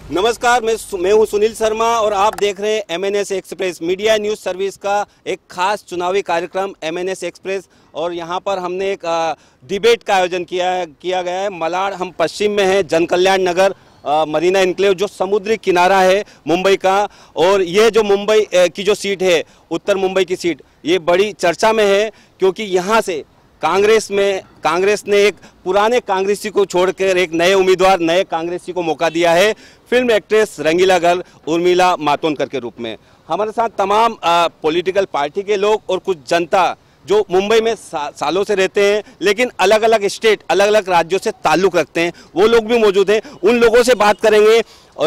नमस्कार, मैं हूं सुनील शर्मा और आप देख रहे हैं MNS express media news service का एक खास चुनावी कार्यक्रम एमएनएस एक्सप्रेस। और यहां पर हमने एक डिबेट का आयोजन किया गया है। मलाड हम पश्चिम में हैं, जनकल्याण नगर मरीना इनक्लेव जो समुद्री किनारा है मुंबई का। और ये जो मुंबई की जो सीट है, उत्तर मुंबई की सीट, ये बड़ी चर्चा में है क्योंकि यहाँ से कांग्रेस ने एक पुराने कांग्रेसी को छोड़कर एक नए उम्मीदवार, नए कांग्रेसी को मौका दिया है, फिल्म एक्ट्रेस रंगीला गर्ल उर्मिला मातोंडकर के रूप में। हमारे साथ तमाम पॉलिटिकल पार्टी के लोग और कुछ जनता जो मुंबई में सालों से रहते हैं लेकिन अलग अलग स्टेट, अलग अलग राज्यों से ताल्लुक़ रखते हैं, वो लोग भी मौजूद हैं। उन लोगों से बात करेंगे,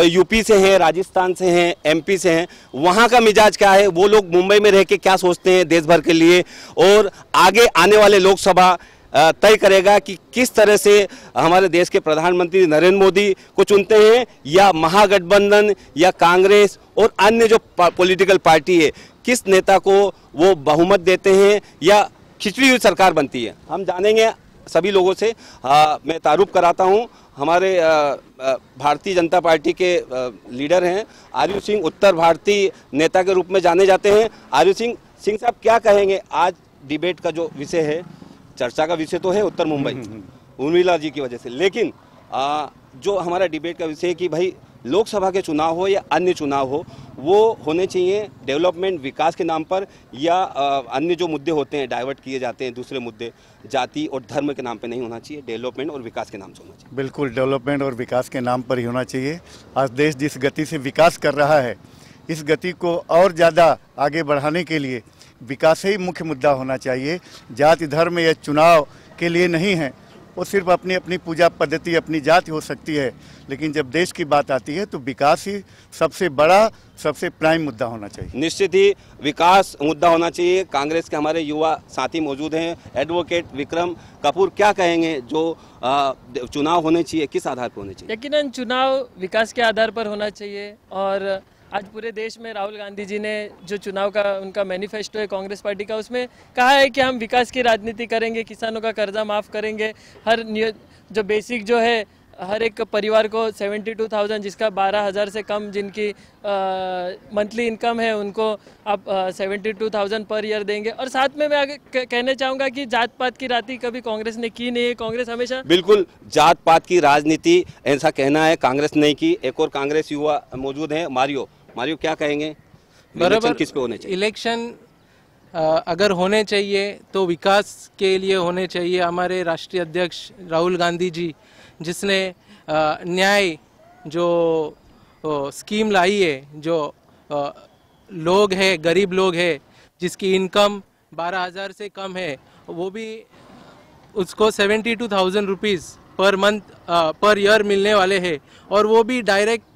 यूपी से हैं, राजस्थान से हैं, एमपी से हैं, वहाँ का मिजाज क्या है, वो लोग मुंबई में रह के क्या सोचते हैं देश भर के लिए। और आगे आने वाले लोकसभा तय करेगा कि किस तरह से हमारे देश के प्रधानमंत्री नरेंद्र मोदी को चुनते हैं या महागठबंधन या कांग्रेस और अन्य जो पॉलिटिकल पार्टी है, किस नेता को वो बहुमत देते हैं या खिंचड़ी हुई सरकार बनती है। हम जानेंगे सभी लोगों से। मैं तारुफ कराता हूं, हमारे भारतीय जनता पार्टी के लीडर हैं आर्यू सिंह, उत्तर भारतीय नेता के रूप में जाने जाते हैं। आर्यू सिंह साहब, क्या कहेंगे? आज डिबेट का जो विषय है, चर्चा का विषय तो है उत्तर मुंबई उर्मिला जी की वजह से, लेकिन जो हमारा डिबेट का विषय है कि भाई लोकसभा के चुनाव हो या अन्य चुनाव हो, वो होने चाहिए डेवलपमेंट, विकास के नाम पर, या अन्य जो मुद्दे होते हैं डाइवर्ट किए जाते हैं, दूसरे मुद्दे जाति और धर्म के नाम पे नहीं होना चाहिए, डेवलपमेंट और विकास के नाम से होना चाहिए। बिल्कुल, डेवलपमेंट और विकास के नाम पर ही होना चाहिए। आज देश जिस गति से विकास कर रहा है, इस गति को और ज़्यादा आगे बढ़ाने के लिए विकास ही मुख्य मुद्दा होना चाहिए। जाति धर्म या चुनाव के लिए नहीं है, वो सिर्फ अपनी अपनी पूजा पद्धति, अपनी जाति हो सकती है, लेकिन जब देश की बात आती है तो विकास ही सबसे बड़ा, सबसे प्राइम मुद्दा होना चाहिए। निश्चित ही विकास मुद्दा होना चाहिए। कांग्रेस के हमारे युवा साथी मौजूद हैं, एडवोकेट विक्रम कपूर, क्या कहेंगे? जो चुनाव होने चाहिए, किस आधार पर होने चाहिए? यकीनन चुनाव विकास के आधार पर होना चाहिए। और आज पूरे देश में राहुल गांधी जी ने जो चुनाव का उनका मैनिफेस्टो है कांग्रेस पार्टी का, उसमें कहा है कि हम विकास की राजनीति करेंगे, किसानों का कर्जा माफ़ करेंगे, हर जो बेसिक जो है हर एक परिवार को 72,000, जिसका 12,000 से कम जिनकी मंथली इनकम है, उनको आप 72,000 पर ईयर देंगे। और साथ में मैं आगे कहना चाहूँगा कि जात पात की राजनीति कभी कांग्रेस ने की नहीं है। कांग्रेस हमेशा बिल्कुल जात पात की राजनीति, ऐसा कहना है, कांग्रेस नहीं की। एक और कांग्रेस युवा मौजूद हैं, मारियो, क्या कहेंगे? बराबर, किस पे होने चाहिए इलेक्शन अगर होने चाहिए तो विकास के लिए होने चाहिए। हमारे राष्ट्रीय अध्यक्ष राहुल गांधी जी, जिसने न्याय जो स्कीम लाई है, जो लोग हैं, गरीब लोग हैं, जिसकी इनकम 12,000 से कम है, वो भी उसको 72,000 rupees per month per year मिलने वाले हैं, और वो भी डायरेक्ट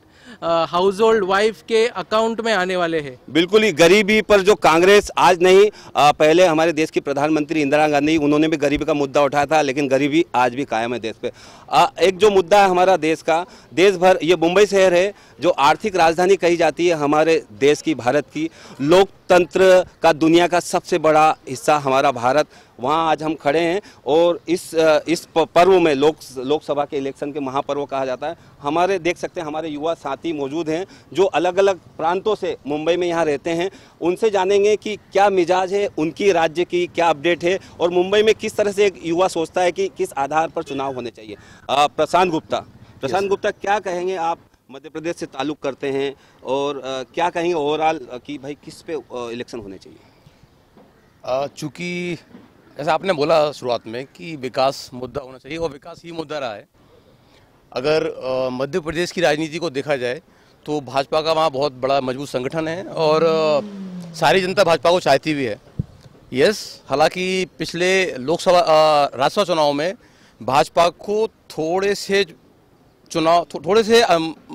हाउस होल्ड वाइफ के अकाउंट में आने वाले हैं। बिल्कुल ही गरीबी पर जो कांग्रेस आज नहीं, पहले हमारे देश की प्रधानमंत्री इंदिरा गांधी, उन्होंने भी गरीबी का मुद्दा उठाया था, लेकिन गरीबी आज भी कायम है देश पे। एक जो मुद्दा है हमारा देश का, देश भर, ये मुंबई शहर है जो आर्थिक राजधानी कही जाती है हमारे देश की, भारत की, लोकतंत्र का दुनिया का सबसे बड़ा हिस्सा हमारा भारत, वहाँ आज हम खड़े हैं। और इस पर्व में, लोकसभा के इलेक्शन के महापर्व कहा जाता है, हमारे देख सकते हैं हमारे युवा साथी मौजूद हैं जो अलग अलग प्रांतों से मुंबई में यहाँ रहते हैं। उनसे जानेंगे कि क्या मिजाज है, उनकी राज्य की क्या अपडेट है, और मुंबई में किस तरह से एक युवा सोचता है कि किस आधार पर चुनाव होने चाहिए। प्रशांत गुप्ता, क्या कहेंगे आप? मध्य प्रदेश से ताल्लुक़ करते हैं, और क्या कहेंगे ओवरऑल कि भाई किस पे इलेक्शन होने चाहिए? चूँकि ऐसा आपने बोला शुरुआत में कि विकास मुद्दा होना चाहिए, और विकास ही मुद्दा रहा है। अगर मध्य प्रदेश की राजनीति को देखा जाए तो भाजपा का वहाँ बहुत बड़ा मजबूत संगठन है, और सारी जनता भाजपा को चाहती भी है। हालांकि पिछले राज्यसभा चुनाव में भाजपा को थोड़े से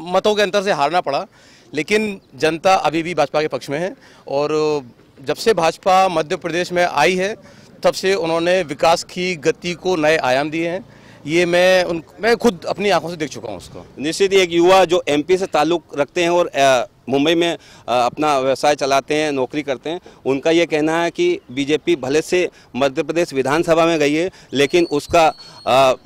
मतों के अंतर से हारना पड़ा, लेकिन जनता अभी भी भाजपा के पक्ष में है। और जब से भाजपा मध्य प्रदेश में आई है, तब से उन्होंने विकास की गति को नए आयाम दिए हैं। ये मैं खुद अपनी आंखों से देख चुका हूँ उसको। निश्चित ही एक युवा जो एमपी से ताल्लुक़ रखते हैं और मुंबई में अपना व्यवसाय चलाते हैं, नौकरी करते हैं, उनका ये कहना है कि बीजेपी भले से मध्य प्रदेश विधानसभा में गई है लेकिन उसका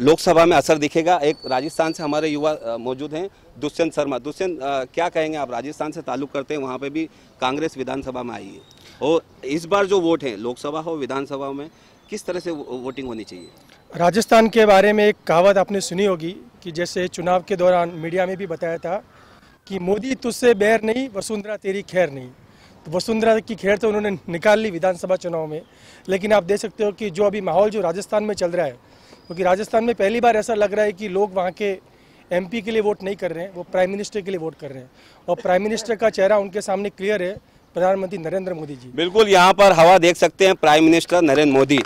लोकसभा में असर दिखेगा। एक राजस्थान से हमारे युवा मौजूद हैं, दुष्यंत शर्मा। दुष्यंत, क्या कहेंगे आप? राजस्थान से ताल्लुक़ करते हैं, वहाँ पे भी कांग्रेस विधानसभा में आई है और इस बार जो वोट है लोकसभा हो विधानसभा में, किस तरह से वोटिंग होनी चाहिए? राजस्थान के बारे में एक कहावत आपने सुनी होगी कि जैसे चुनाव के दौरान मीडिया में भी बताया था कि मोदी तुझसे बैर नहीं, वसुंधरा तेरी खैर नहीं। तो वसुंधरा की खैर तो उन्होंने निकाल ली विधानसभा चुनाव में, लेकिन आप देख सकते हो कि जो अभी माहौल जो राजस्थान में चल रहा है, क्योंकि राजस्थान में पहली बार ऐसा लग रहा है कि लोग वहाँ के एमपी के लिए वोट नहीं कर रहे हैं, वो प्राइम मिनिस्टर के लिए वोट कर रहे हैं और प्राइम मिनिस्टर का चेहरा उनके सामने क्लियर है, प्रधानमंत्री नरेंद्र मोदी जी। बिल्कुल, यहाँ पर हवा देख सकते हैं, प्राइम मिनिस्टर नरेंद्र मोदी।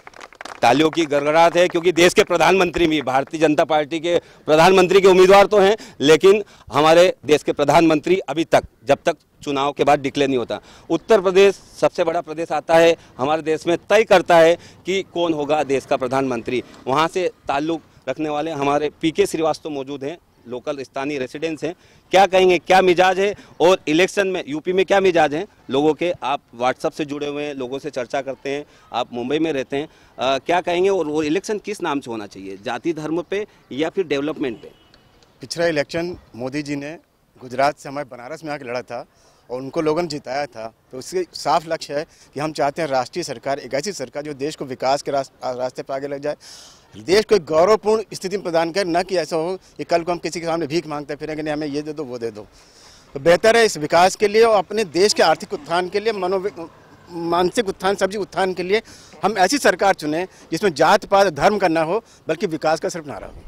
तालियों की गड़गड़ाहट है क्योंकि देश के प्रधानमंत्री भी भारतीय जनता पार्टी के प्रधानमंत्री के उम्मीदवार तो हैं, लेकिन हमारे देश के प्रधानमंत्री अभी तक, जब तक चुनाव के बाद डिक्लेयर नहीं होता, उत्तर प्रदेश सबसे बड़ा प्रदेश आता है हमारे देश में, तय करता है कि कौन होगा देश का प्रधानमंत्री। वहाँ से ताल्लुक़ रखने वाले हमारे पीके श्रीवास्तव मौजूद हैं, लोकल स्थानीय रेसिडेंट्स हैं। क्या कहेंगे, क्या मिजाज है और इलेक्शन में यूपी में क्या मिजाज हैं लोगों के? आप व्हाट्सएप से जुड़े हुए हैं, लोगों से चर्चा करते हैं, आप मुंबई में रहते हैं, क्या कहेंगे? और वो इलेक्शन किस नाम से होना चाहिए, जाति धर्म पे या फिर डेवलपमेंट पे? पिछला इलेक्शन मोदी जी ने गुजरात से हमारे बनारस में आकर लड़ा था और उनको लोगों ने जिताया था, तो उसके साफ लक्ष्य है कि हम चाहते हैं राष्ट्रीय सरकार, एक ऐसी सरकार जो देश को विकास के रास्ते पर आगे ले जाए, देश को एक गौरवपूर्ण स्थिति प्रदान करे, न कि ऐसा हो कि कल को हम किसी के सामने भीख मांगते फिरेंगे, नहीं हमें ये दे दो वो दे दो। तो बेहतर है इस विकास के लिए और अपने देश के आर्थिक उत्थान के लिए, मानसिक उत्थान, सब्जी उत्थान के लिए हम ऐसी सरकार चुने जिसमें जात पात धर्म का ना हो बल्कि विकास का सिर्फ नारा हो।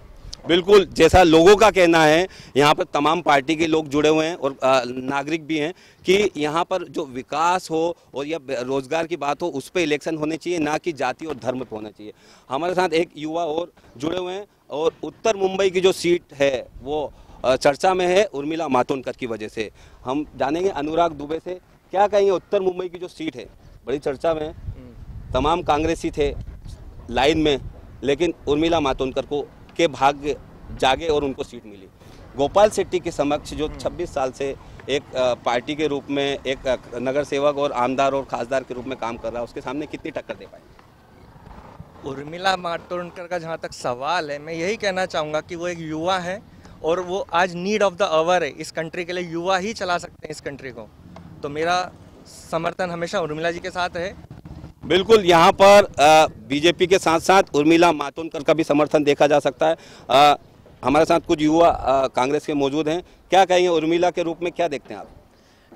बिल्कुल, जैसा लोगों का कहना है, यहाँ पर तमाम पार्टी के लोग जुड़े हुए हैं और नागरिक भी हैं कि यहाँ पर जो विकास हो और या रोजगार की बात हो उस पर इलेक्शन होने चाहिए, ना कि जाति और धर्म पे होना चाहिए। हमारे साथ एक युवा और जुड़े हुए हैं और उत्तर मुंबई की जो सीट है वो चर्चा में है उर्मिला मातोंडकर की वजह से। हम जानेंगे अनुराग दुबे से, क्या कहेंगे उत्तर मुंबई की जो सीट है बड़ी चर्चा में है, तमाम कांग्रेसी थे लाइन में, लेकिन उर्मिला मातोंडकर को के भाग्य जागे और उनको सीट मिली। गोपाल शेट्टी के समक्ष जो 26 साल से एक पार्टी के रूप में, एक नगर सेवक और आमदार और खासदार के रूप में काम कर रहा है, उसके सामने कितनी टक्कर दे पाए? उर्मिला मातोंडकर का जहाँ तक सवाल है, मैं यही कहना चाहूँगा कि वो एक युवा है और वो आज नीड ऑफ द आवर है इस कंट्री के लिए, युवा ही चला सकते हैं इस कंट्री को, तो मेरा समर्थन हमेशा उर्मिला जी के साथ है। बिल्कुल, यहाँ पर बीजेपी के साथ साथ उर्मिला मातोंडकर का भी समर्थन देखा जा सकता है। हमारे साथ कुछ युवा कांग्रेस के मौजूद हैं, क्या कहेंगे उर्मिला के रूप में, क्या देखते हैं आप?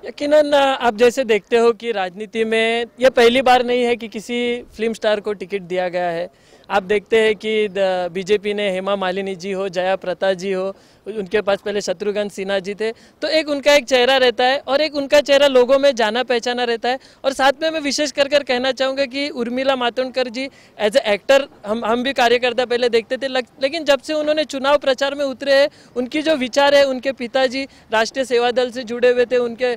यकीनन आप जैसे देखते हो कि राजनीति में यह पहली बार नहीं है कि किसी फिल्म स्टार को टिकट दिया गया है। आप देखते हैं कि बीजेपी ने हेमा मालिनी जी हो, जया प्रदा जी हो, उनके पास पहले शत्रुघ्न सिन्हा जी थे, तो एक उनका एक चेहरा रहता है और एक उनका चेहरा लोगों में जाना पहचाना रहता है। और साथ में मैं विशेष कर कहना चाहूँगा कि उर्मिला मातोंडकर जी एज ए एक्टर हम भी कार्यकर्ता पहले देखते थे, लेकिन जब से उन्होंने चुनाव प्रचार में उतरे हैं, उनकी जो विचार है, उनके पिताजी राष्ट्रीय सेवा दल से जुड़े हुए थे, उनके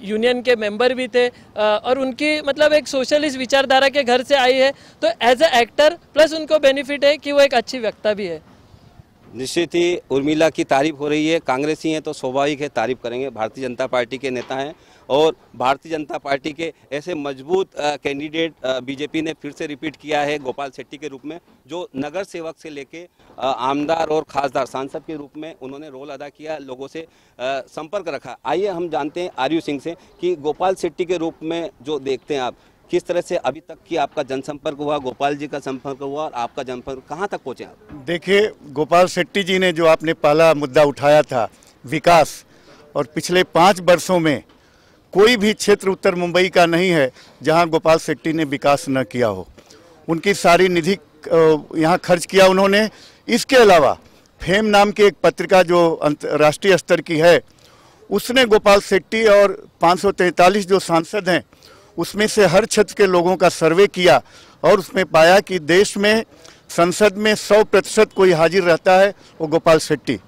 यूनियन के मेंबर भी थे और उनकी मतलब एक सोशलिस्ट विचारधारा के घर से आई है, तो एज ए एक्टर प्लस उनको बेनिफिट है कि वो एक अच्छी वक्ता भी है। निश्चित ही उर्मिला की तारीफ हो रही है, कांग्रेसी हैं तो स्वाभाविक है तारीफ करेंगे, भारतीय जनता पार्टी के नेता हैं और भारतीय जनता पार्टी के ऐसे मजबूत कैंडिडेट बीजेपी ने फिर से रिपीट किया है गोपाल शेट्टी के रूप में, जो नगर सेवक से लेके आमदार और खासदार सांसद के रूप में उन्होंने रोल अदा किया, लोगों से संपर्क रखा। आइए हम जानते हैं आर्यू सिंह से कि गोपाल शेट्टी के रूप में जो देखते हैं आप, किस तरह से अभी तक की आपका जनसंपर्क हुआ, गोपाल जी का संपर्क हुआ और आपका जनसंपर्क कहाँ तक पहुँचे आप? देखिए, गोपाल शेट्टी जी ने जो आपने पहला मुद्दा उठाया था विकास, और पिछले 5 वर्षों में कोई भी क्षेत्र उत्तर मुंबई का नहीं है जहां गोपाल शेट्टी ने विकास न किया हो। उनकी सारी निधि यहां खर्च किया उन्होंने। इसके अलावा फेम नाम की एक पत्रिका जो राष्ट्रीय स्तर की है, उसने गोपाल शेट्टी और 543 जो सांसद हैं उसमें से हर क्षेत्र के लोगों का सर्वे किया और उसमें पाया कि देश में संसद में 100% कोई हाजिर रहता है वो गोपाल शेट्टी।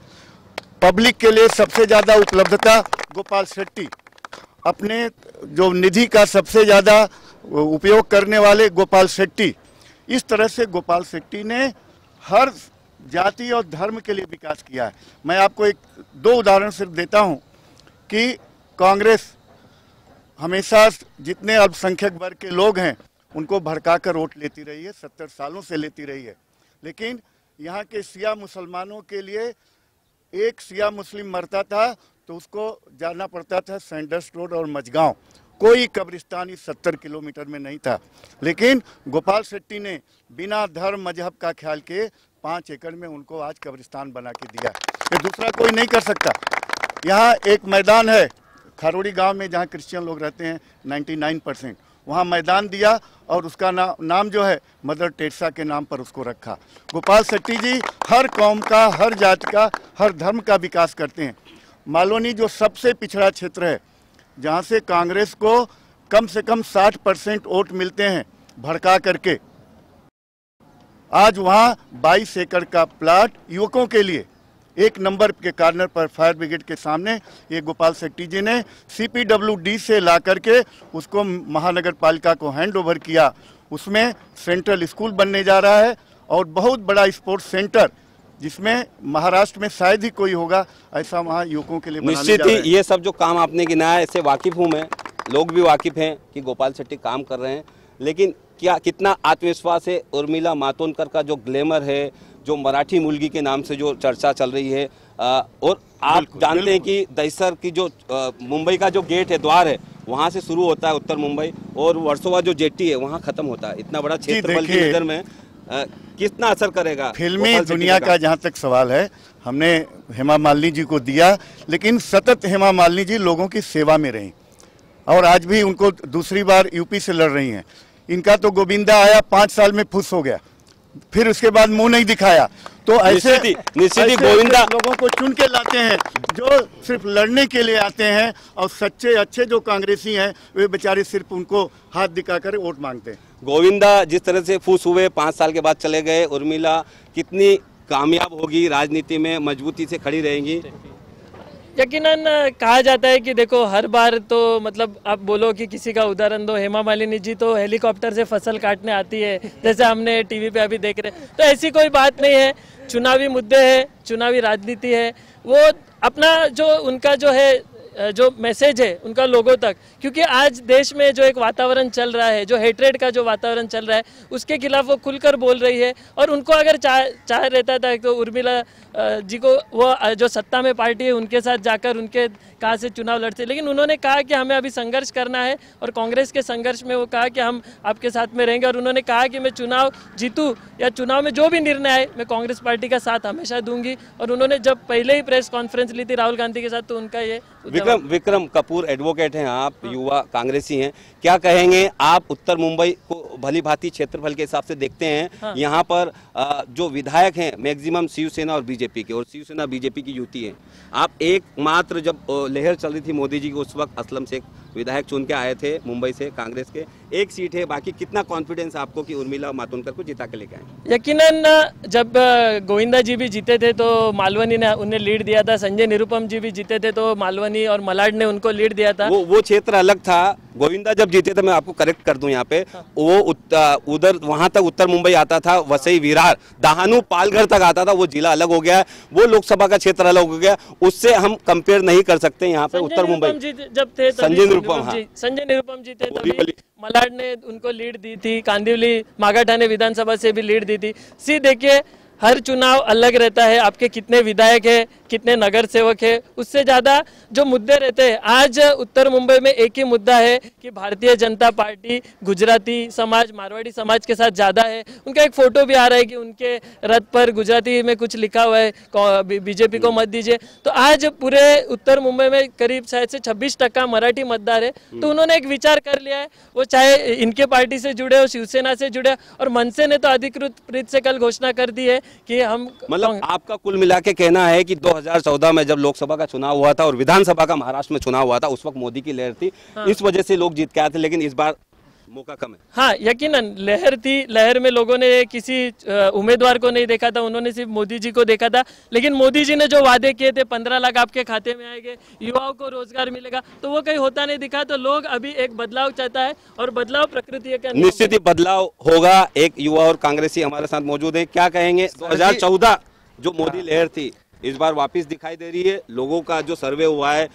पब्लिक के लिए सबसे ज़्यादा उपलब्धता गोपाल शेट्टी, अपने जो निधि का सबसे ज़्यादा उपयोग करने वाले गोपाल शेट्टी। इस तरह से गोपाल शेट्टी ने हर जाति और धर्म के लिए विकास किया है। मैं आपको दो उदाहरण सिर्फ देता हूं कि कांग्रेस हमेशा जितने अल्पसंख्यक वर्ग के लोग हैं उनको भड़काकर वोट लेती रही है, 70 सालों से लेती रही है। लेकिन यहाँ के शिया मुसलमानों के लिए एक शिया मुस्लिम मरता था तो उसको जाना पड़ता था सैंडर्स रोड और मझगांव, कोई कब्रिस्तान इस 70 किलोमीटर में नहीं था। लेकिन गोपाल शेट्टी ने बिना धर्म मजहब का ख्याल के 5 एकड़ में उनको आज कब्रिस्तान बना के दिया। ये दूसरा कोई नहीं कर सकता। यहाँ एक मैदान है खारोड़ी गांव में जहाँ क्रिश्चियन लोग रहते हैं 99%, वहाँ मैदान दिया और उसका नाम जो है मदर टेरेसा के नाम पर उसको रखा। गोपाल शेट्टी जी हर कौम का, हर जाति का, हर धर्म का विकास करते हैं। मालवनी जो सबसे पिछड़ा क्षेत्र है, जहाँ से कांग्रेस को कम से कम 60% वोट मिलते हैं भड़का करके, आज वहाँ 22 एकड़ का प्लाट युवकों के लिए 1 नंबर के कॉर्नर पर फायर ब्रिगेड के सामने ये गोपाल शेट्टी जी ने CPWD से ला करके उसको महानगर पालिका को हैंड ओवर किया। उसमें सेंट्रल स्कूल बनने जा रहा है और बहुत बड़ा स्पोर्ट्स सेंटर, जिसमें महाराष्ट्र में शायद ही कोई होगा ऐसा, वहाँ युवकों के लिए निश्चित ही ये सब जो काम आपने गिनाया इससे वाकिफ हूँ मैं, लोग भी वाकिफ हैं कि गोपाल शेट्टी काम कर रहे हैं। लेकिन क्या कितना आत्मविश्वास है उर्मिला मातोंडकर का जो ग्लैमर है, जो मराठी मुलगी के नाम से जो चर्चा चल रही है, और आप जानते हैं कि दहिसर की जो मुंबई का जो गेट है, द्वार है, वहाँ से शुरू होता है उत्तर मुंबई और वर्सोवा जो जेटी है वहाँ खत्म होता है। इतना बड़ा क्षेत्रफल की नजर में कितना असर करेगा फिल्मी दुनिया का? जहाँ तक सवाल है, हमने हेमा मालिनी जी को दिया, लेकिन सतत हेमा मालिनी जी लोगों की सेवा में रही और आज भी उनको दूसरी बार यूपी से लड़ रही हैं। इनका तो गोविंदा आया 5 साल में फुस हो गया, फिर उसके बाद मुंह नहीं दिखाया। तो ऐसे गोविंदा लोगों को चुन के लाते हैं जो सिर्फ लड़ने के लिए आते हैं, और सच्चे अच्छे जो कांग्रेसी हैं वे बेचारे सिर्फ उनको हाथ दिखाकर वोट मांगते हैं। गोविंदा जिस तरह से फुस हुए 5 साल के बाद चले गए, उर्मिला कितनी कामयाब होगी, राजनीति में मजबूती से खड़ी रहेंगी? यकीनन कहा जाता है कि देखो हर बार तो मतलब आप बोलो कि किसी का उदाहरण दो, हेमा मालिनी जी तो हेलीकॉप्टर से फसल काटने आती है, जैसे हमने टीवी पे अभी देख रहे हैं। तो ऐसी कोई बात नहीं है, चुनावी मुद्दे है, चुनावी राजनीति है, वो अपना जो उनका जो है जो मैसेज है उनका लोगों तक, क्योंकि आज देश में जो एक वातावरण चल रहा है, जो हेट्रेड का जो वातावरण चल रहा है, उसके खिलाफ वो खुलकर बोल रही है। और उनको अगर चाह रहता था तो उर्मिला जी को वो जो सत्ता में पार्टी है उनके साथ जाकर उनके कहा से चुनाव लड़ते, लेकिन उन्होंने कहा कि हमें अभी संघर्ष करना है और कांग्रेस के संघर्ष में वो कहा कि हम आपके साथ में रहेंगे। और उन्होंने कहा कि मैं चुनाव जीतूं या चुनाव में जो भी निर्णय आए मैं कांग्रेस पार्टी का साथ हमेशा दूंगी। और उन्होंने जब पहले ही प्रेस कॉन्फ्रेंस ली थी राहुल गांधी के साथ, तो उनका ये विक्रम कपूर एडवोकेट हैं, आप युवा कांग्रेसी हैं, क्या कहेंगे आप? उत्तर मुंबई को भली भांति क्षेत्रफल के हिसाब से देखते हैं। हाँ। यहाँ पर जो विधायक हैं मैक्सिमम शिवसेना और बीजेपी के, और शिवसेना बीजेपी की युति है। आप एकमात्र जब लहर चल रही थी मोदी जी की, उस वक्त असलम शेख विधायक चुन के आए थे मुंबई से, कांग्रेस के 1 सीट है बाकी। कितना कॉन्फिडेंस आपको कि उर्मिला मातोंडकर को जिता के लेके आए? यकीनन जब गोविंदा जी भी जीते थे तो मालवनी ने उन्हें लीड दिया था, संजय निरुपम जी भी जीते थे तो मालवनी और मलाड ने उनको लीड दिया था। वो क्षेत्र अलग था। गोविंदा जब जीते थे, मैं आपको करेक्ट कर दूं यहाँ पे, वो उधर वहां तक उत्तर मुंबई आता था, वसई विरार दहानू पालघर तक आता था, वो जिला अलग हो गया, वो लोकसभा का क्षेत्र अलग हो गया, उससे हम कंपेयर नहीं कर सकते। यहाँ पे उत्तर मुंबई जब थे संजय निरुपम जी थे तभी मलाड ने उनको लीड दी थी, कांदिवली मागाठाणे विधानसभा से भी लीड दी थी। देखिए हर चुनाव अलग रहता है, आपके कितने विधायक है, कितने नगर सेवक है, उससे ज्यादा जो मुद्दे रहते हैं। आज उत्तर मुंबई में एक ही मुद्दा है कि भारतीय जनता पार्टी गुजराती समाज, मारवाड़ी समाज के साथ ज्यादा है। उनका एक फोटो भी आ रहा है कि उनके रथ पर गुजराती में कुछ लिखा हुआ है, बीजेपी को मत दीजिए। तो आज पूरे उत्तर मुंबई में करीब शायद से 26% मराठी मतदार है। तो उन्होंने एक विचार कर लिया है, वो चाहे इनके पार्टी से जुड़े हो, शिवसेना से जुड़े, और मनसे ने तो अधिकृत रीत से कल घोषणा कर दी है कि हम, मतलब आपका कुल मिला के कहना है कि 2014 में जब लोकसभा का चुनाव हुआ था और विधानसभा का महाराष्ट्र में चुनाव हुआ था, उस वक्त मोदी की लहर थी। हाँ। इस वजह से लोग जीत के आए थे, लेकिन इस बार मौका कम है। हाँ, यकीनन लहर थी, लहर में लोगों ने किसी उम्मीदवार को नहीं देखा था, उन्होंने सिर्फ मोदी जी को देखा था। लेकिन मोदी जी ने जो वादे किए थे, 15 लाख आपके खाते में आएंगे, युवाओं को रोजगार मिलेगा, तो वो कहीं होता नहीं दिखा। तो लोग अभी एक बदलाव चाहता है और बदलाव प्रकृति का निश्चित ही बदलाव होगा। एक युवा और कांग्रेसी हमारे साथ मौजूद है, क्या कहेंगे? 2014 जो मोदी लहर थी इस बार वापस दिखाई दे रही है। लोगों का जो सर्वे हुआ है,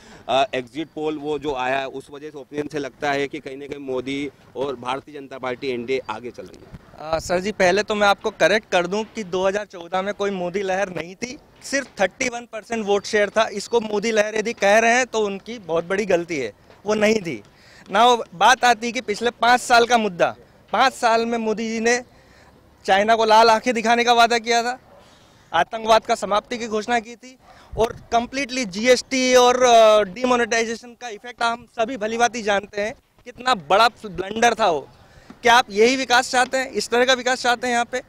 एग्जिट पोल वो जो आया है, उस वजह से ओपिनियन से लगता है कि कहीं ना कहीं मोदी और भारतीय जनता पार्टी एनडीए आगे चल रही है। सर जी, पहले तो मैं आपको करेक्ट कर दूं कि 2014 में कोई मोदी लहर नहीं थी, सिर्फ 31% वोट शेयर था। इसको मोदी लहर यदि कह रहे हैं तो उनकी बहुत बड़ी गलती है, वो नहीं थी ना। वो बात आती है कि पिछले 5 साल का मुद्दा, 5 साल में मोदी जी ने चाइना को लाल आंखें दिखाने का वादा किया था, आतंकवाद का समाप्ति की घोषणा की थी, और कम्प्लीटली जीएसटी और डीमोनेटाइजेशन का इफेक्ट हम सभी भलीभांति जानते हैं, कितना बड़ा ब्लंडर था वो। क्या आप यही विकास चाहते हैं, इस तरह का विकास चाहते हैं यहाँ पे?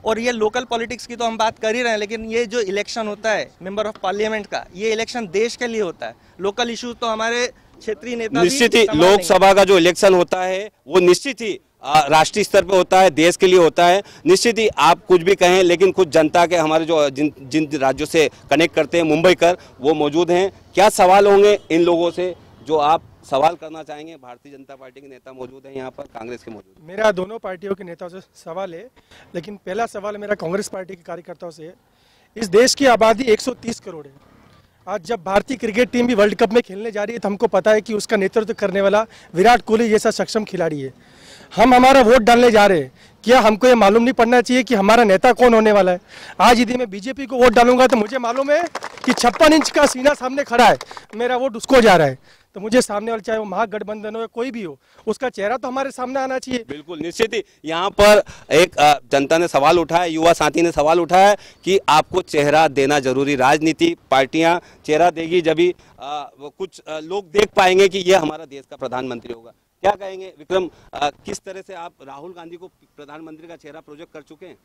और ये लोकल पॉलिटिक्स की तो हम बात कर ही रहे हैं, लेकिन ये जो इलेक्शन होता है मेंबर ऑफ पार्लियामेंट का, ये इलेक्शन देश के लिए होता है। लोकल इश्यूज तो हमारे क्षेत्रीय नेता निश्चित ही लोकसभा का जो इलेक्शन होता है वो निश्चित ही राष्ट्रीय स्तर पे होता है, देश के लिए होता है। निश्चित ही आप कुछ भी कहें, लेकिन कुछ जनता के हमारे जो जिन राज्यों से कनेक्ट करते हैं मुंबई कर, वो मौजूद हैं। क्या सवाल होंगे इन लोगों से जो आप सवाल करना चाहेंगे? भारतीय जनता पार्टी के नेता मौजूद हैं यहाँ पर, कांग्रेस के मौजूद हैं। मेरा दोनों पार्टियों के नेताओं से सवाल है, लेकिन पहला सवाल मेरा कांग्रेस पार्टी के कार्यकर्ताओं से है। इस देश की आबादी 130 करोड़ है। आज जब भारतीय क्रिकेट टीम भी वर्ल्ड कप में खेलने जा रही है तो हमको पता है कि उसका नेतृत्व करने वाला विराट कोहली जैसा सक्षम खिलाड़ी है। हम हमारा वोट डालने जा रहे हैं, क्या हमको ये मालूम नहीं पड़ना चाहिए कि हमारा नेता कौन होने वाला है? आज यदि मैं बीजेपी को वोट डालूंगा तो मुझे मालूम है कि 56 इंच का सीना सामने खड़ा है, मेरा वोट उसको जा रहा है। तो मुझे सामने वाला, चाहे वो महागठबंधन हो या कोई भी हो, उसका चेहरा तो हमारे सामने आना चाहिए। बिल्कुल, निश्चित ही यहाँ पर एक जनता ने सवाल उठाया, युवा साथी ने सवाल उठाया कि आपको चेहरा देना जरूरी। राजनीति पार्टियां चेहरा देगी जब भी कुछ लोग देख पाएंगे कि ये हमारा देश का प्रधानमंत्री होगा। क्या कहेंगे विक्रम, किस तरह से आप राहुल गांधी को प्रधानमंत्री का चेहरा प्रोजेक्ट कर चुके हैं?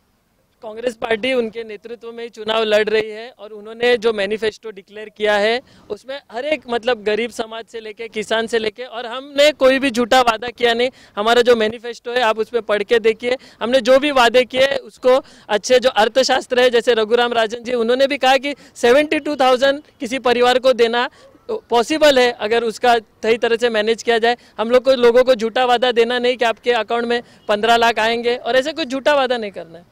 कांग्रेस पार्टी उनके नेतृत्व में ही चुनाव लड़ रही है और उन्होंने जो मैनिफेस्टो डिक्लेयर किया है उसमें हर एक मतलब गरीब समाज से लेके किसान से लेके, और हमने कोई भी झूठा वादा किया नहीं। हमारा जो मैनिफेस्टो है आप उसमें पढ़ के देखिए, हमने जो भी वादे किए उसको अच्छे जो अर्थशास्त्र है जैसे रघुराम राजन जी, उन्होंने भी कहा कि 72,000 किसी परिवार को देना पॉसिबल है अगर उसका सही तरह से मैनेज किया जाए। हम लोग को लोगों को झूठा वादा देना नहीं कि आपके अकाउंट में 15 लाख आएंगे, और ऐसे कुछ झूठा वादा नहीं करना है।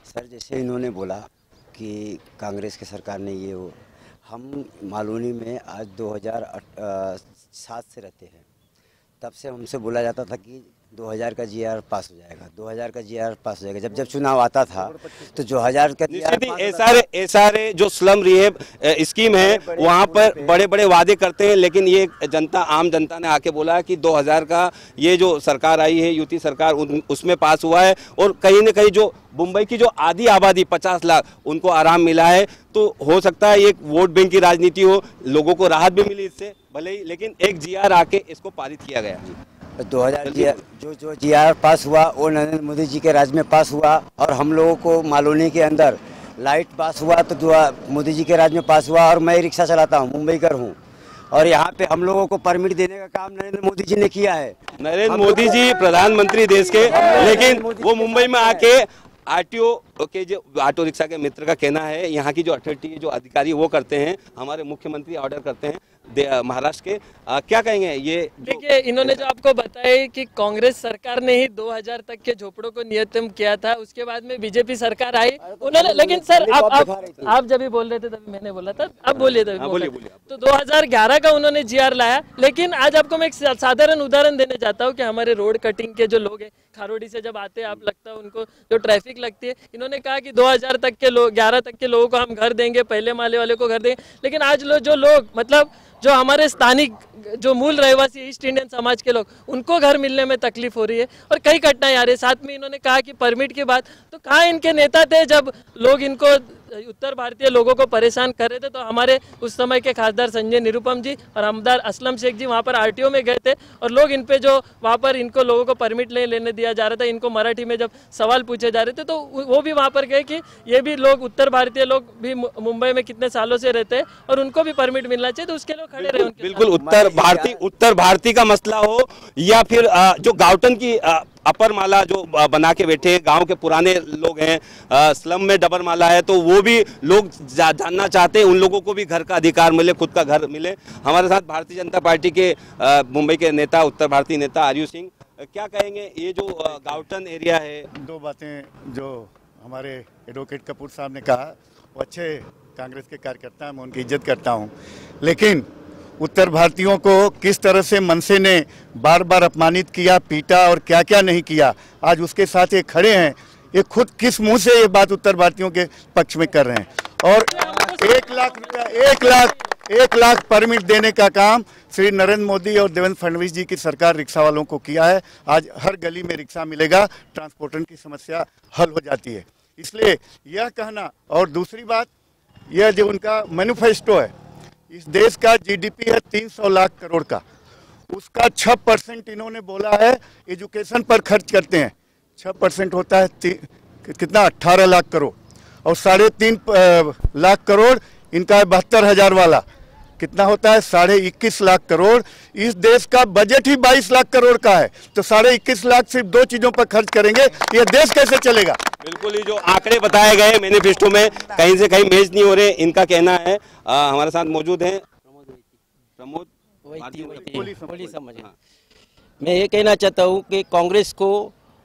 सर, जैसे इन्होंने बोला कि कांग्रेस की सरकार ने ये वो, हम मालूनी में आज 2007 से रहते हैं, तब से हमसे बोला जाता था कि 2000 का जीआर पास हो जाएगा, 2000 का जीआर पास हो जाएगा। जब जब चुनाव आता था तो 2000 का एसआरए जो स्लम रिहेब स्कीम है वहाँ पर बड़े बड़े वादे करते हैं, लेकिन ये जनता, आम जनता ने आके बोला कि 2000 का ये जो सरकार आई है यूटी सरकार, उसमें पास हुआ है। और कहीं न कहीं जो मुंबई की जो आधी आबादी 50 लाख, उनको आराम मिला है। तो हो सकता है एक वोट बैंक की राजनीति हो, लोगों को राहत भी मिली इससे भले ही, लेकिन एक जीआर आके इसको पारित किया गया। 2000 जो जीआर पास हुआ वो नरेंद्र मोदी जी के राज में पास हुआ, और हम लोगों को मालूनी के अंदर लाइट पास हुआ तो मोदी जी के राज में पास हुआ। और मैं रिक्शा चलाता हूँ, मुंबईकर हूँ, और यहाँ पे हम लोगों को परमिट देने का काम नरेंद्र मोदी जी ने किया है। नरेंद्र मोदी जी प्रधानमंत्री देश के, लेकिन वो मुंबई में आके आरटीओ के जो ऑटो रिक्शा के मित्र का कहना है, यहाँ की जो अथॉरिटी जो अधिकारी वो करते हैं, हमारे मुख्यमंत्री ऑर्डर करते हैं महाराष्ट्र के। क्या कहेंगे ये? देखिए, इन्होंने जो आपको बताया कि कांग्रेस सरकार ने ही 2000 तक के झोपड़ों को न्यूनतम किया था, उसके बाद में बीजेपी सरकार आई उन्होंने, लेकिन सर आप जब भी बोल रहे थे तभी मैंने बोला था, अब बोलिए तभी बोलिए। तो 2011 का उन्होंने जीआर लाया, लेकिन आज आपको मैं एक साधारण उदाहरण देने चाहता हूँ कि हमारे रोड कटिंग के जो लोग हैं, खारोड़ी से जब आते हैं आप लगता है उनको जो ट्रैफिक लगती है, इन्होंने कहा कि 2000 तक के लोग, 11 तक के लोगों को हम घर देंगे, पहले माले वाले को घर देंगे। लेकिन आज जो लोग मतलब जो हमारे स्थानिक जो मूल रहवासी ईस्ट इंडियन समाज के लोग, उनको घर मिलने में तकलीफ हो रही है और कई घटनाएं आ रही है। साथ में इन्होंने कहा कि परमिट की बात, तो कहाँ इनके नेता थे जब लोग इनको उत्तर भारतीय लोगों को परेशान कर रहे थे, तो हमारे उस समय के खासदार संजय निरुपम जी और हमदार असलम शेख जी वहाँ पर आरटीओ में गए थे और लोग इन पे जो वहाँ पर इनको लोगों को परमिट लेने दिया जा रहा था, इनको मराठी में जब सवाल पूछे जा रहे थे तो वो भी वहाँ पर गए कि ये भी लोग उत्तर भारतीय लोग भी मुंबई में कितने सालों से रहते हैं और उनको भी परमिट मिलना चाहिए, तो उसके लोग खड़े रहे। बिल्कुल उत्तर भारतीय का मसला हो या फिर जो गाउटन की अपर माला जो बना के बैठे हैं, गांव के पुराने लोग हैं, स्लम में डबर माला है, तो वो भी लोग जानना चाहते हैं, उन लोगों को भी घर का अधिकार मिले, खुद का घर मिले। हमारे साथ भारतीय जनता पार्टी के मुंबई के नेता, उत्तर भारतीय नेता आर्यू सिंह, क्या कहेंगे ये जो गाउटन एरिया है? दो बातें जो हमारे एडवोकेट कपूर साहब ने कहा, वो अच्छे कांग्रेस के कार्यकर्ता हैं, मैं उनकी इज्जत करता हूँ, लेकिन उत्तर भारतीयों को किस तरह से मनसे ने बार बार अपमानित किया, पीटा और क्या क्या नहीं किया, आज उसके साथ ये खड़े हैं, ये खुद किस मुंह से ये बात उत्तर भारतीयों के पक्ष में कर रहे हैं। और 1 लाख रुपया 1 लाख परमिट देने का काम श्री नरेंद्र मोदी और देवेंद्र फडणवीस जी की सरकार रिक्शा वालों को किया है। आज हर गली में रिक्शा मिलेगा, ट्रांसपोर्टर की समस्या हल हो जाती है। इसलिए यह कहना, और दूसरी बात, यह जो उनका मैनिफेस्टो है, इस देश का जीडीपी है 300 लाख करोड़ का, उसका 6% इन्होंने बोला है एजुकेशन पर खर्च करते हैं। 6% होता है कितना, 18 लाख करोड़, और 3.5 लाख करोड़ इनका है 72,000 वाला, कितना होता है 21.5 लाख करोड़। इस देश का बजट ही 22 लाख करोड़ का है, तो 21.5 लाख सिर्फ 2 चीजों पर खर्च करेंगे, ये देश कैसे चलेगा? बिल्कुल, ही जो आंकड़े बताए गए मैनिफेस्टो में कहीं से कहीं मैच नहीं हो रहे, इनका कहना है। हमारे साथ मौजूद हैं प्रमोद। मैं ये कहना चाहता हूँ कि कांग्रेस को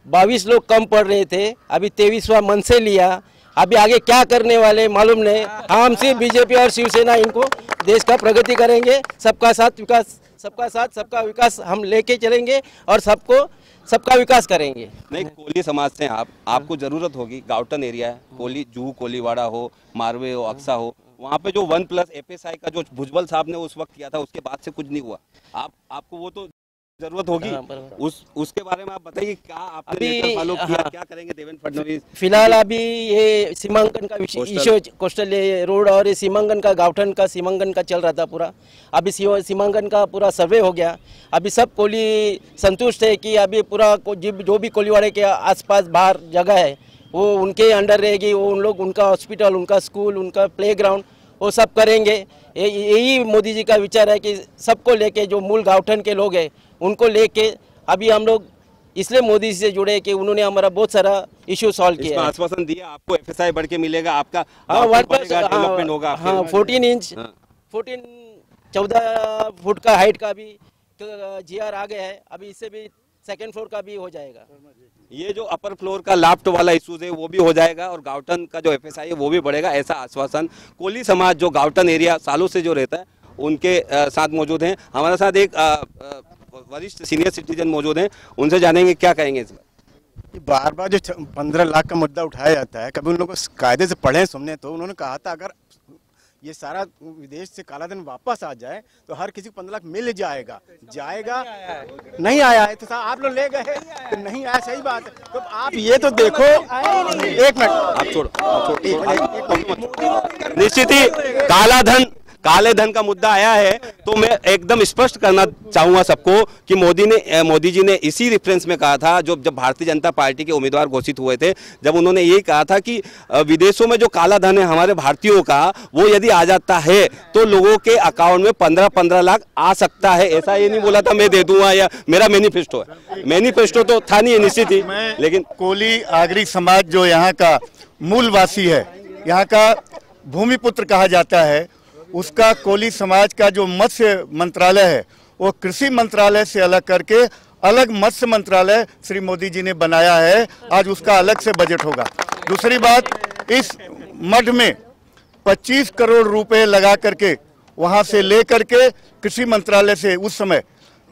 22 लोग कम पड़ रहे थे, अभी 23वां मन से लिया, अभी आगे क्या करने वाले मालूम नहीं। हम सिर्फ बीजेपी और शिवसेना इनको देश का प्रगति करेंगे, सबका साथ विकास, सबका साथ सबका विकास हम लेके चलेंगे और सबका विकास करेंगे। नहीं, कोली समाज से आपको जरूरत होगी, गाउटन एरिया है, कोली जूहू कोलीवाड़ा हो, मारवे हो, अक्सा हो, वहाँ पे जो 1+ FSI का जो भुजबल साहब ने उस वक्त किया था, उसके बाद से कुछ नहीं हुआ। आपको वो तो जरूरत होगी, उसके बारे में आप बताइए, क्या आपने फॉलो किया, क्या करेंगे देवेंद्र फडणवीस? फिलहाल अभी ये सीमांकन का इश्यू, कोस्टल रोड और ये सीमांकन का, गाउटन का सीमांकन का चल रहा था पूरा, अभी सीमांकन का पूरा सर्वे हो गया। अभी सब कोली संतुष्ट है कि अभी पूरा जो भी कोलीवाड़े के आसपास बाहर जगह है वो उनके अंडर रहेगी, वो उन लोग, उनका हॉस्पिटल, उनका स्कूल, उनका प्लेग्राउंड, वो सब करेंगे। यही मोदी जी का विचार है कि सबको लेके, जो मूल गाउटन के लोग हैं उनको लेके, अभी हम लोग इसलिए मोदी जी से जुड़े कि उन्होंने हमारा बहुत सारा इशू सॉल्व किया है। आश्वासन दिया आपको, FSI बढ़ के मिलेगा, आपका डेवलपमेंट होगा। हाँ, 14 फुट का हाइट का भी GR आ गया है, अभी इससे भी 2nd फ्लोर का भी हो जाएगा। ये जो अपर फ्लोर का लाफ्ट वाला इशूज है वो भी हो जाएगा और गाउटन का जो FSI है वो भी बढ़ेगा, ऐसा आश्वासन कोली समाज जो गाउटन एरिया सालों से जो रहता है उनके साथ मौजूद हैं। हमारे साथ एक वरिष्ठ सीनियर सिटीजन मौजूद हैं, उनसे जानेंगे क्या कहेंगे इस बार बार जो 15 लाख का मुद्दा उठाया जाता है, कभी उन लोगों को कायदे से पढ़े सुनने, तो उन्होंने कहा था अगर ये सारा विदेश से काला धन वापस आ जाए तो हर किसी को 15 लाख मिल जाएगा। नहीं आया है, तो आप लोग ले गए, तो नहीं आया, सही बात है। तो आप ये तो देखो, 1 मिनट आप छोड़ो। निश्चित ही काले धन का मुद्दा आया है, तो मैं एकदम स्पष्ट करना चाहूंगा सबको कि मोदी जी ने इसी रेफरेंस में कहा था, जब भारतीय जनता पार्टी के उम्मीदवार घोषित हुए थे, जब उन्होंने यही कहा था कि विदेशों में जो काला धन है हमारे भारतीयों का, वो यदि आ जाता है तो लोगों के अकाउंट में 15 लाख आ सकता है। ऐसा ये नहीं बोला था मैं दे दूंगा, या मेरा मैनिफेस्टो तो था नहीं निश्चित ही, लेकिन कोली आगरी समाज जो यहाँ का मूलवासी है, यहाँ का भूमिपुत्र कहा जाता है, उसका कोली समाज का जो मत्स्य मंत्रालय है वो कृषि मंत्रालय से अलग करके अलग मत्स्य मंत्रालय श्री मोदी जी ने बनाया है। आज उसका अलग से बजट होगा। दूसरी बात, इस मठ में 25 करोड़ रुपए लगा करके वहां से ले करके कृषि मंत्रालय से उस समय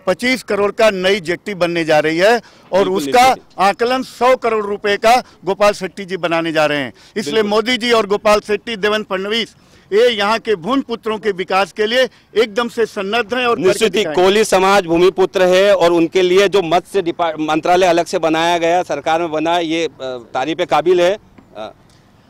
25 करोड़ का नई जेट्टी बनने जा रही है और उसका आकलन 100 करोड़ रुपए का गोपाल शेट्टी जी बनाने जा रहे हैं। इसलिए मोदी जी और गोपाल शेट्टी, देवेंद्र फडणवीस, ये यहाँ के भूमिपुत्रों के विकास के लिए एकदम से सन्नद्ध हैं। और निश्चित ही कोली समाज भूमिपुत्र है और उनके लिए जो मत्स्य मंत्रालय अलग से बनाया गया, सरकार में बना, ये तारीफ काबिल है।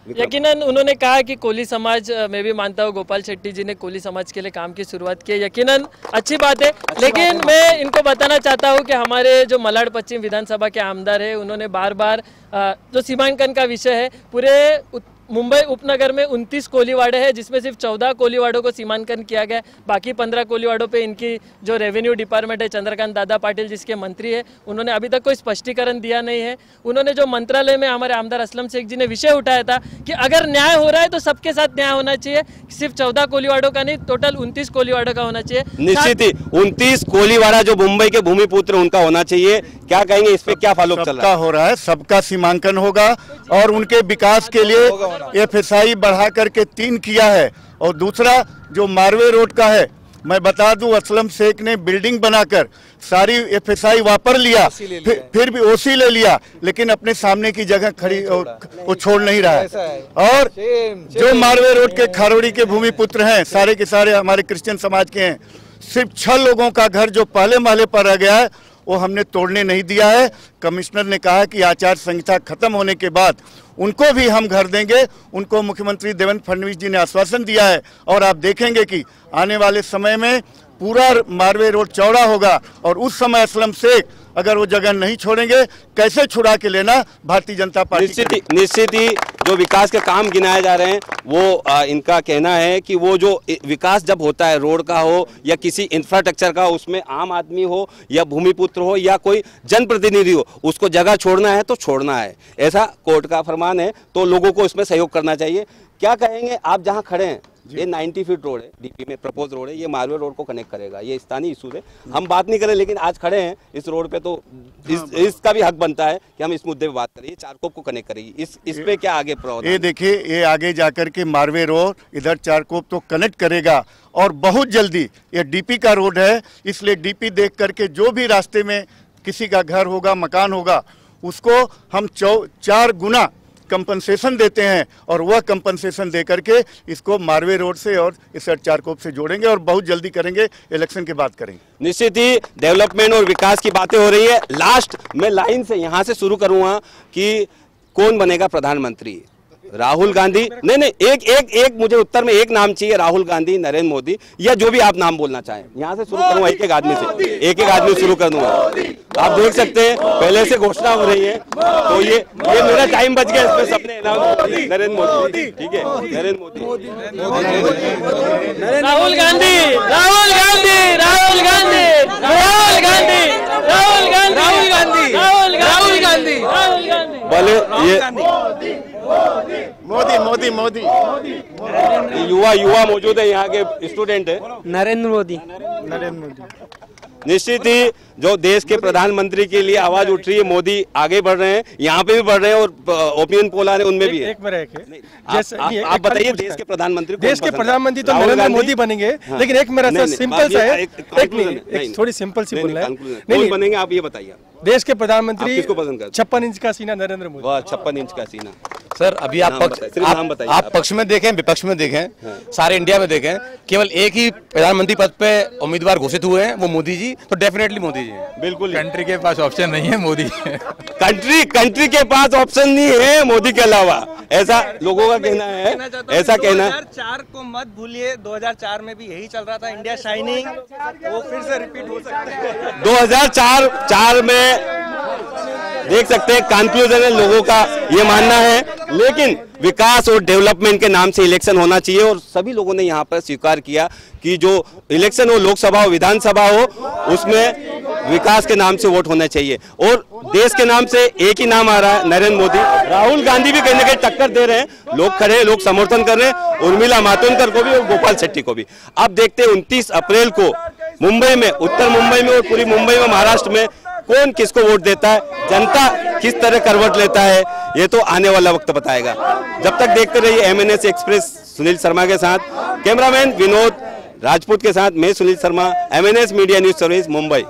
यकीनन उन्होंने कहा कि कोली समाज, मैं भी मानता हूँ गोपाल शेट्टी जी ने कोली समाज के लिए काम की शुरुआत की है, यकीनन अच्छी बात है। लेकिन मैं इनको बताना चाहता हूँ कि हमारे जो मलाड पश्चिम विधानसभा के आमदार है, उन्होंने बार बार जो सीमांकन का विषय है, पूरे मुंबई उपनगर में 29 कोलीवाड़े हैं, जिसमें सिर्फ 14 कोलीवाड़ों को सीमांकन किया गया, बाकी 15 कोलीवाड़ों पे इनकी जो रेवेन्यू डिपार्टमेंट है, चंद्रकांत दादा पाटिल जिसके मंत्री है, उन्होंने अभी तक कोई स्पष्टीकरण दिया नहीं है। उन्होंने जो मंत्रालय में हमारे आमदार असलम शेख जी ने विषय उठाया था कि अगर न्याय हो रहा है तो सबके साथ न्याय होना चाहिए, सिर्फ 14 कोलीवाड़ों का नहीं, टोटल 29 कोलीवाड़ों का होना चाहिए। निश्चित ही 29 कोलीवाड़ा जो मुंबई के भूमिपुत्र उनका होना चाहिए। क्या कहेंगे इस पे, क्या फॉलो चल रहा है? हो रहा है, सबका सीमांकन होगा और उनके विकास के लिए FSI बढ़ा करके 3 किया है। और दूसरा जो मारवे रोड का है, मैं बता दूं असलम शेख ने बिल्डिंग बनाकर सारी FSI वापर लिया, फिर भी OC ले लिया, लेकिन अपने सामने की जगह खड़ी वो छोड़ नहीं रहा है। और जो मारवे रोड के खारोड़ी के भूमिपुत्र हैं, सारे के सारे हमारे क्रिश्चियन समाज के हैं, सिर्फ 6 लोगों का घर जो पहले महले पर रह गया है वो हमने तोड़ने नहीं दिया है। कमिश्नर ने कहा कि आचार संहिता खत्म होने के बाद उनको भी हम घर देंगे। उनको मुख्यमंत्री देवेंद्र फडणवीस जी ने आश्वासन दिया है और आप देखेंगे कि आने वाले समय में पूरा मारवे रोड चौड़ा होगा और उस समय असलम शेख अगर वो जगह नहीं छोड़ेंगे, कैसे छुड़ा के लेना भारतीय जनता पार्टी। निश्चित ही जो विकास के काम गिनाए जा रहे हैं वो इनका कहना है कि वो जो विकास जब होता है, रोड का हो या किसी इंफ्रास्ट्रक्चर का, उसमें आम आदमी हो या भूमिपुत्र हो या कोई जनप्रतिनिधि हो, उसको जगह छोड़ना है तो छोड़ना है, ऐसा कोर्ट का फरमान है। तो लोगों को इसमें सहयोग करना चाहिए। क्या कहेंगे आप जहाँ खड़े हैं, ये 90 फीट रोड है, DP में प्रपोज रोड है, ये मारवे रोड को कनेक्ट करेगा, ये स्थानीय इशू है, हम बात नहीं करें, लेकिन आज खड़े हैं इस रोड पे तो इसका भी हक बनता है कि हम इस मुद्दे पे बात करें। ये चारकोप को कनेक्ट करेगी, इस पे क्या आगे प्रावधान? ये देखिए, ये आगे जाकर के मारवे रोड इधर चारकोप तो कनेक्ट करेगा और बहुत जल्दी ये DP का रोड है, इसलिए DP देख करके जो भी रास्ते में किसी का घर होगा, मकान होगा, उसको हम 4 गुना कंपनसेशन देते हैं और वह कंपनसेशन दे करके इसको मारवे रोड से और इस चारकोप से जोड़ेंगे और बहुत जल्दी करेंगे, इलेक्शन के बाद करेंगे। निश्चित ही डेवलपमेंट और विकास की बातें हो रही है। लास्ट मैं लाइन से यहाँ से शुरू करूँगा कि कौन बनेगा प्रधानमंत्री, राहुल गांधी? नहीं, एक मुझे उत्तर में एक नाम चाहिए, राहुल गांधी, नरेंद्र मोदी, या जो भी आप नाम बोलना चाहें। यहाँ से शुरू करूँगा, एक आदमी शुरू कर दूंगा। आप देख सकते हैं पहले से घोषणा हो रही है, तो ये मेरा टाइम बच गया, इसमें सबने अनाउंस। नरेंद्र मोदी, ठीक है, नरेंद्र मोदी, राहुल गांधी, राहुल गांधी, राहुल गांधी, राहुल गांधी, राहुल गांधी, राहुल गांधी, राहुल गांधी, राहुल गांधी, बोले ये मोदी युवा मौजूद है, यहाँ के स्टूडेंट है। नरेंद्र मोदी। निश्चित ही जो देश के प्रधानमंत्री के लिए आवाज उठ रही है, मोदी आगे बढ़ रहे हैं, यहाँ पे भी बढ़ रहे हैं और ओपिनियन पोल आ रहे हैं, उनमें भी है। आप बताइए, देश के प्रधानमंत्री तो नरेंद्र मोदी बनेंगे, लेकिन एक मेरा सिंपल सा है, एक थोड़ी सिंपल सी बोलना है, नहीं बनेंगे, आप ये बताइए। देश के प्रधानमंत्री किसको पसंद करते? 56 इंच का सीना नरेंद्र मोदी। वाह, 56 इंच का सीना। सर अभी आप पक्ष में देखें, विपक्ष में देखें, सारे इंडिया में देखें, केवल एक ही प्रधानमंत्री पद पे उम्मीदवार घोषित हुए हैं, वो मोदी जी, तो डेफिनेटली मोदी जी हैं। बिल्कुल, कंट्री के पास ऑप्शन नहीं है, मोदी कंट्री के पास ऑप्शन नहीं है मोदी के अलावा, ऐसा लोगों का कहना है, ऐसा कहना। 2004 को मत भूलिए, 2004 में भी यही चल रहा था, इंडिया शाइनिंग, वो फिर से रिपीट हो सकता है। 2004 में देख सकते हैं कंक्लूजन है, लोगों का ये मानना है, लेकिन विकास और डेवलपमेंट के नाम से इलेक्शन होना चाहिए और सभी लोगों ने यहाँ पर स्वीकार किया कि जो इलेक्शन हो, लोकसभा हो, विधानसभा हो, उसमें विकास के नाम से वोट होना चाहिए। और देश के नाम से एक ही नाम आ रहा है, नरेंद्र मोदी। राहुल गांधी भी कहीं ना कहीं टक्कर दे रहे हैं, लोग खड़े हैं, लोग समर्थन कर रहे हैं, उर्मिला मातोंडकर को भी और गोपाल शेट्टी को भी। अब देखते हैं 29 अप्रैल को मुंबई में, उत्तर मुंबई में और पूरी मुंबई में, महाराष्ट्र में कौन किसको वोट देता है, जनता किस तरह करवट लेता है, ये तो आने वाला वक्त बताएगा। जब तक देखते रहिए MNS एक्सप्रेस सुनील शर्मा के साथ, कैमरामैन विनोद राजपूत के साथ मैं Sunil Sharma, MNS media news service, Mumbai.